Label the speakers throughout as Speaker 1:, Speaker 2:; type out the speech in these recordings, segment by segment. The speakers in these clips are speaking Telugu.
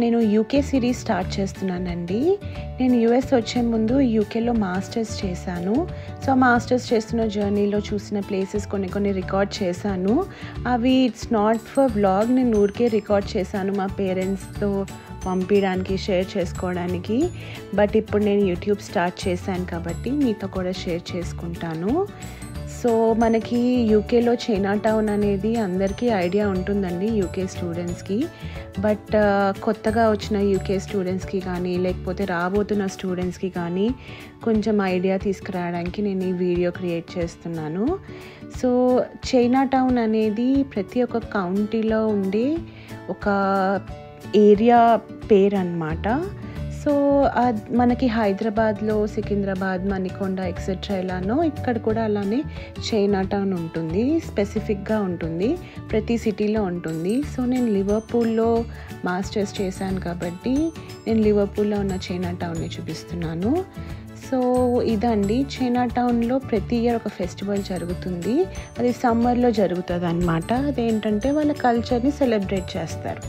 Speaker 1: నేను యూకే సిరీస్ స్టార్ట్ చేస్తున్నానండి. నేను యూఎస్ వచ్చే ముందు యూకేలో మాస్టర్స్ చేశాను. సో మాస్టర్స్ చేస్తున్న జర్నీలో చూసిన ప్లేసెస్ కొన్ని రికార్డ్ చేశాను. అవి ఇట్స్ నాట్ ఫర్ వ్లాగ్, నేను ఊరికే రికార్డ్ చేశాను మా పేరెంట్స్తో పంపించడానికి, షేర్ చేసుకోవడానికి. బట్ ఇప్పుడు నేను యూట్యూబ్ స్టార్ట్ చేశాను కాబట్టి మీతో కూడా షేర్ చేసుకుంటాను. సో మనకి యూకేలో చైనా టౌన్ అనేది అందరికీ ఐడియా ఉంటుందండి యూకే స్టూడెంట్స్కి. బట్ కొత్తగా వచ్చిన యూకే స్టూడెంట్స్కి కానీ లేకపోతే రాబోతున్న స్టూడెంట్స్కి కానీ కొంచెం ఐడియా తీసుకురావడానికి నేను ఈ వీడియో క్రియేట్ చేస్తున్నాను. సో చైనా టౌన్ అనేది ప్రతి ఒక్క కౌంటీలో ఉండే ఒక ఏరియా పేరు అన్నమాట. సో మనకి హైదరాబాద్లో సికింద్రాబాద్, మణికొండ ఎక్సెట్రా ఎలానో ఇక్కడ కూడా అలానే చైనా టౌన్ ఉంటుంది, స్పెసిఫిక్గా ఉంటుంది, ప్రతి సిటీలో ఉంటుంది. సో నేను లివర్పూల్లో మాస్టర్స్ చేశాను కాబట్టి నేను లివర్పూల్లో ఉన్న చైనా టౌన్ని చూపిస్తున్నాను. సో ఇదండి, చైనా టౌన్లో ప్రతి ఇయర్ ఒక ఫెస్టివల్ జరుగుతుంది. అది సమ్మర్లో జరుగుతుంది అన్నమాట. అదేంటంటే వాళ్ళ కల్చర్ని సెలబ్రేట్ చేస్తారు.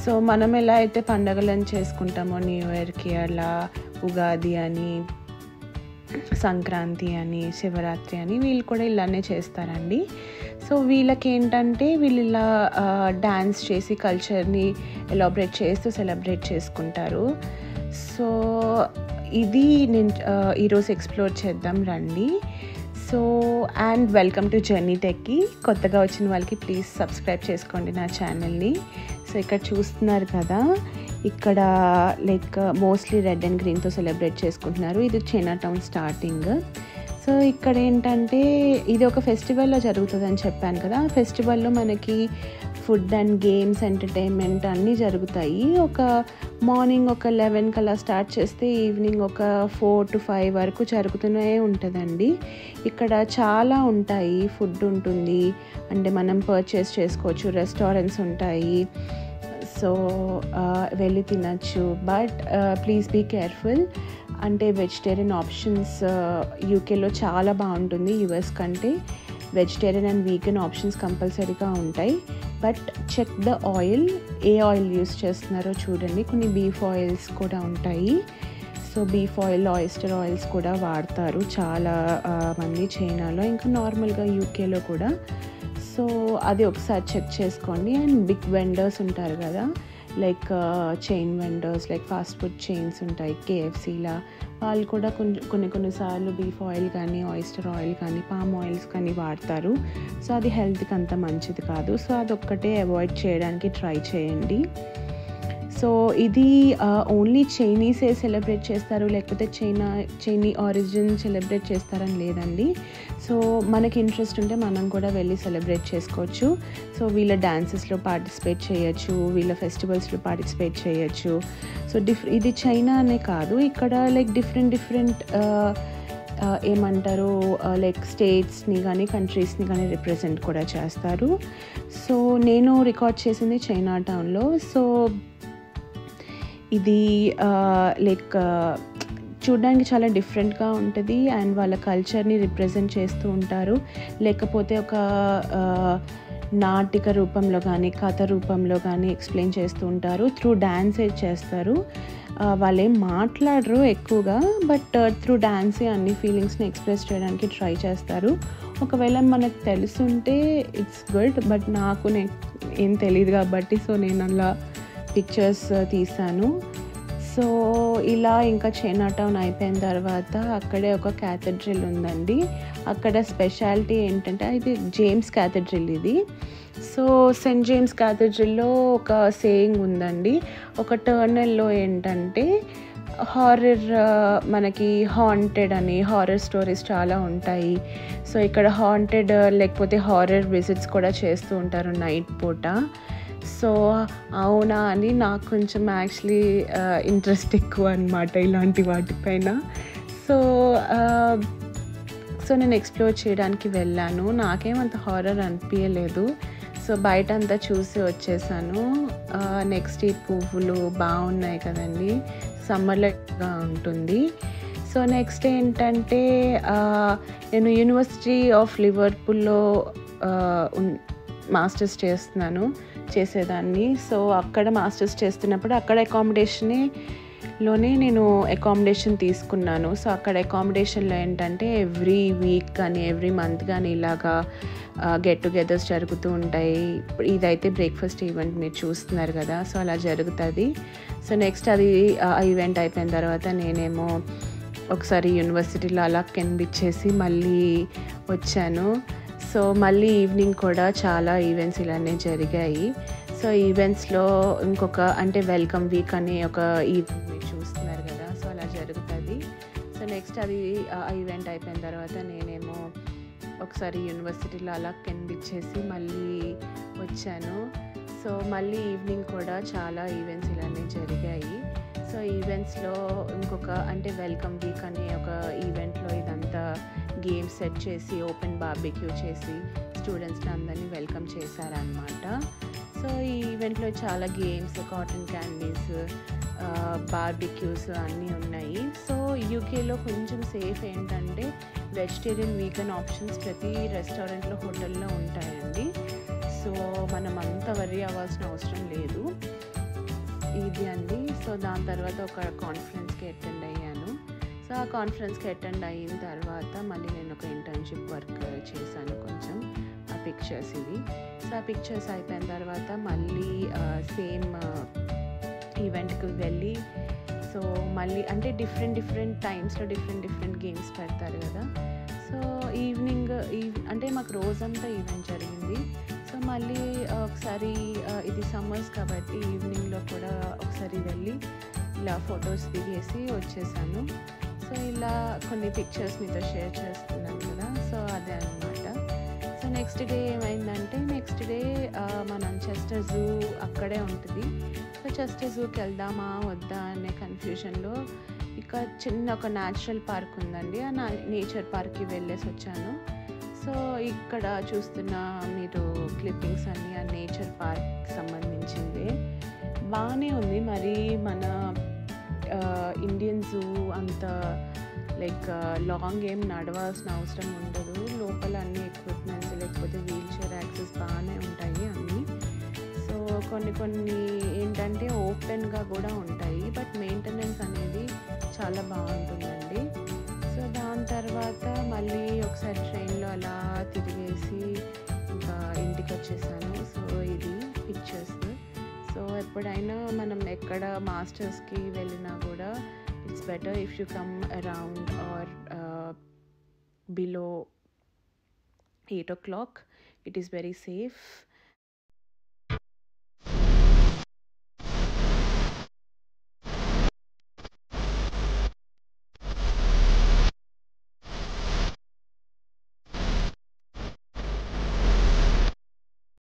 Speaker 1: సో మనం ఎలా అయితే పండగలను చేసుకుంటామో న్యూ ఇయర్కి, అలా ఉగాది అని, సంక్రాంతి అని, శివరాత్రి అని, వీళ్ళు కూడా ఇలానే చేస్తారండి. సో వీళ్ళకి ఏంటంటే వీళ్ళు ఇలా డ్యాన్స్ చేసి కల్చర్ని ఎలాబరేట్ చేస్తూ సెలబ్రేట్ చేసుకుంటారు. సో ఇది నేను ఈరోజు ఎక్స్ప్లోర్ చేద్దాం రండి. So and welcome to Journey Techie. కొత్తగా వచ్చిన వాళ్ళకి ప్లీజ్ సబ్స్క్రైబ్ చేసుకోండి నా ఛానల్ని. సో ఇక్కడ చూస్తున్నారు కదా, ఇక్కడ లైక్ మోస్ట్లీ రెడ్ అండ్ గ్రీన్తో సెలబ్రేట్ చేసుకుంటున్నారు. ఇది చైనా టౌన్ స్టార్టింగ్. సో ఇక్కడ ఏంటంటే ఇది ఒక ఫెస్టివల్లో జరుగుతుందని చెప్పాను కదా. ఫెస్టివల్లో మనకి ఫుడ్ అండ్ గేమ్స్, ఎంటర్టైన్మెంట్ అన్నీ జరుగుతాయి. ఒక మార్నింగ్ ఒక 11 అలా స్టార్ట్ చేస్తే ఈవినింగ్ ఒక 4 to 5 వరకు జరుగుతూనే ఉంటుందండి. ఇక్కడ చాలా ఉంటాయి, ఫుడ్ ఉంటుంది, అంటే మనం పర్చేస్ చేసుకోవచ్చు, రెస్టారెంట్స్ ఉంటాయి. సో వెళ్ళి తినచ్చు. బట్ ప్లీజ్ బీ కేర్ఫుల్, అంటే వెజిటేరియన్ ఆప్షన్స్ యూకేలో చాలా బాగుంటుంది యూఎస్ కంటే. వెజిటేరియన్ అండ్ వీగన్ ఆప్షన్స్ కంపల్సరీగా ఉంటాయి. బట్ చెక్ ద ఆయిల్, ఏ ఆయిల్ యూస్ చేస్తున్నారో చూడండి. కొన్ని బీఫ్ ఆయిల్స్ కూడా ఉంటాయి. So beef oil, oyster oils కూడా వాడతారు చాలా మంది చైనాలో, ఇంకా నార్మల్గా యూకేలో కూడా. సో అది ఒకసారి చెక్ చేసుకోండి. అండ్ బిగ్ వెండర్స్ ఉంటారు కదా, like chain vendors, like fast food chains ఉంటాయి, కేఎఫ్సీలా, వాళ్ళు కూడా కొన్నిసార్లు బీఫ్ ఆయిల్ కానీ, ఆయిస్టర్ ఆయిల్ కానీ, పామ్ ఆయిల్స్ కానీ వాడతారు. సో అది హెల్త్కి అంత మంచిది కాదు. సో అదొక్కటే అవాయిడ్ చేయడానికి ట్రై చేయండి. సో ఇది ఓన్లీ చైనీసే సెలబ్రేట్ చేస్తారు, లేకపోతే చైనీ ఆరిజిన్ సెలబ్రేట్ చేస్తారని లేదండి. సో మనకి ఇంట్రెస్ట్ ఉంటే మనం కూడా వెళ్ళి సెలబ్రేట్ చేసుకోవచ్చు. సో వీళ్ళ డ్యాన్సెస్లో పార్టిసిపేట్ చేయొచ్చు, వీళ్ళ ఫెస్టివల్స్లో పార్టిసిపేట్ చేయొచ్చు. సో ఇది చైనా అనే కాదు, ఇక్కడ లైక్ డిఫరెంట్ ఏమంటారు, లైక్ స్టేట్స్ని కానీ కంట్రీస్ని కానీ రిప్రజెంట్ కూడా చేస్తారు. సో నేను రికార్డ్ చేసింది చైనా టౌన్లో. సో ఇది లైక్ చూడడానికి చాలా డిఫరెంట్గా ఉంటుంది అండ్ వాళ్ళ కల్చర్ని రిప్రజెంట్ చేస్తూ ఉంటారు. లేకపోతే ఒక నాటిక రూపంలో కానీ, కథ రూపంలో కానీ ఎక్స్ప్లెయిన్ చేస్తూ ఉంటారు. త్రూ డాన్సే చేస్తారు. వాళ్ళు ఏం మాట్లాడరు ఎక్కువగా, బట్ త్రూ డాన్సే అన్ని ఫీలింగ్స్ని ఎక్స్ప్రెస్ చేయడానికి ట్రై చేస్తారు. ఒకవేళ మనకు తెలుసుంటే ఇట్స్ గుడ్, బట్ నాకు ఏం తెలియదు కాబట్టి సో నేను అలా పిక్చర్స్ తీసాను. సో ఇలా ఇంకా చైనా టౌన్ అయిపోయిన తర్వాత అక్కడే ఒక క్యాథడ్రిల్ ఉందండి. అక్కడ స్పెషాలిటీ ఏంటంటే ఇది జేమ్స్ క్యాథడ్రిల్ ఇది. సో సెయింట్ జేమ్స్ క్యాథడ్రిల్లో ఒక సేయింగ్ ఉందండి. ఒక టర్నల్లో ఏంటంటే హారర్, మనకి హాంటెడ్ అని హారర్ స్టోరీస్ చాలా ఉంటాయి. సో ఇక్కడ హాంటెడ్ లేకపోతే హారర్ విజిట్స్ కూడా చేస్తూ ఉంటారు నైట్ పూట. సో అవునా అని నాకు కొంచెం యాక్చువల్లీ ఇంట్రెస్ట్ ఎక్కువ అనమాట ఇలాంటి వాటిపైన. సో నేను ఎక్స్ప్లోర్ చేయడానికి వెళ్ళాను. నాకేమంత హారర్ అనిపించలేదు. సో బయట అంతా చూసి వచ్చేసాను. నెక్స్ట్ ఈ పువ్వులు బాగున్నాయి కదండి, సమ్మర్లో ఉంటుంది. సో నెక్స్ట్ ఏంటంటే నేను యూనివర్సిటీ ఆఫ్ లివర్పూల్లో మాస్టర్స్ చేసేదాన్ని. సో అక్కడ మాస్టర్స్ చేస్తున్నప్పుడు అక్కడ లోనే నేను అకామిడేషన్ తీసుకున్నాను. సో అక్కడ అకామిడేషన్లో ఏంటంటే ఎవ్రీ వీక్ కానీ ఎవ్రీ మంత్ కానీ ఇలాగా గెట్ టుగెదర్స్ జరుగుతూ ఉంటాయి. ఇదైతే బ్రేక్ఫాస్ట్ ఈవెంట్ మీరు చూస్తున్నారు కదా, సో అలా జరుగుతుంది. సో నెక్స్ట్ అది ఈవెంట్ అయిపోయిన తర్వాత నేనేమో ఒకసారి యూనివర్సిటీలో అలా కనిపించేసి మళ్ళీ వచ్చాను. సో మళ్ళీ ఈవినింగ్ కూడా చాలా ఈవెంట్స్ ఇలానే జరిగాయి. సో ఈవెంట్స్లో ఇంకొక అంటే వెల్కమ్ వీక్ అని ఒక ఈవెంట్ మీరు చూస్తున్నారు కదా, సో అలా జరుగుతుంది. సో నెక్స్ట్ అది ఈవెంట్ అయిపోయిన తర్వాత నేనేమో ఒకసారి యూనివర్సిటీలో అలా కనిపించేసి మళ్ళీ వచ్చాను. సో మళ్ళీ ఈవినింగ్ కూడా చాలా ఈవెంట్స్ ఇలానే జరిగాయి. సో ఈవెంట్స్లో ఇంకొక అంటే వెల్కమ్ వీక్ అనే ఒక ఈవెంట్లో ఇదంతా గేమ్స్ సెట్ చేసి ఓపెన్ బార్బిక్యూ చేసి స్టూడెంట్స్ని అందరినీ వెల్కమ్ చేశారనమాట. సో ఈ ఈవెంట్లో చాలా గేమ్స్, కాటన్ క్యాండీస్, బార్బిక్యూస్ అన్నీ ఉన్నాయి. సో యూకేలో కొంచెం సేఫ్ ఏంటంటే వెజిటేరియన్, వీగన్ ఆప్షన్స్ ప్రతి రెస్టారెంట్లో, హోటల్లో ఉంటాయండి. సో మనం అంత వరీ అవ్వాల్సిన అవసరం లేదు. ఇది అండి. సో దాని తర్వాత ఒక కాన్ఫరెన్స్కి అటెండ్ అయ్యాను. సో ఆ కాన్ఫరెన్స్కి అటెండ్ అయిన తర్వాత మళ్ళీ నేను ఒక ఇంటర్న్షిప్ వర్క్ చేశాను కొంచెం. ఆ పిక్చర్స్ ఇవి. సో ఆ పిక్చర్స్ అయిపోయిన తర్వాత మళ్ళీ సేమ్ ఈవెంట్కి వెళ్ళి సో మళ్ళీ అంటే డిఫరెంట్ టైమ్స్లో డిఫరెంట్ గేమ్స్ పెడతారు కదా. సో ఈవినింగ్ అంటే మాకు రోజంతా ఈవెంట్ జరిగింది. సో మళ్ళీ ఒకసారి ఇది సమ్మర్స్ కాబట్టి ఈవినింగ్లో కూడా ఒకసారి వెళ్ళి ఇలా ఫొటోస్ దిగేసి వచ్చేసాను. సో ఇలా కొన్ని పిక్చర్స్ మీతో షేర్ చేస్తున్నాను కదా, సో అదే అనమాట. సో నెక్స్ట్ డే ఏమైందంటే నెక్స్ట్ డే మనం చెస్టర్ జూ అక్కడే ఉంటుంది. సో చెస్టర్ జూకి వెళ్దామా వద్దా అనే కన్ఫ్యూజన్లో ఇక చిన్న ఒక న్యాచురల్ పార్క్ ఉందండి, ఆ నేచర్ పార్క్కి వెళ్ళేసి వచ్చాను. సో ఇక్కడ చూస్తున్న మీరు క్లిప్పింగ్స్ అన్నీ ఆ నేచర్ పార్క్ సంబంధించిందే. బాగానే ఉంది. మరి మన ఇండియన్ జూ అంత లైక్ లాంగ్ ఏం నడవాల్సిన అవసరం ఉండదు. లోపల అన్ని ఎక్విప్మెంట్స్ లేకపోతే వీల్ చైర్ యాక్సెస్ బాగానే ఉంటాయి అన్నీ. సో కొన్ని ఏంటంటే ఓపెన్గా కూడా ఉంటాయి, బట్ మెయింటెనెన్స్ అనేది చాలా బాగుంటుందండి. సో దాని తర్వాత మళ్ళీ ఒకసారి ట్రైన్లో అలా తిరిగేసి ఇంకా ఇంటికి వచ్చేసాను. సో ఇది పిక్చర్స్. సో ఎప్పుడైనా మనం ఎక్కడ మాస్టర్స్కి వెళ్ళినా కూడా it's better if you come around or below 8 o'clock. It is very safe.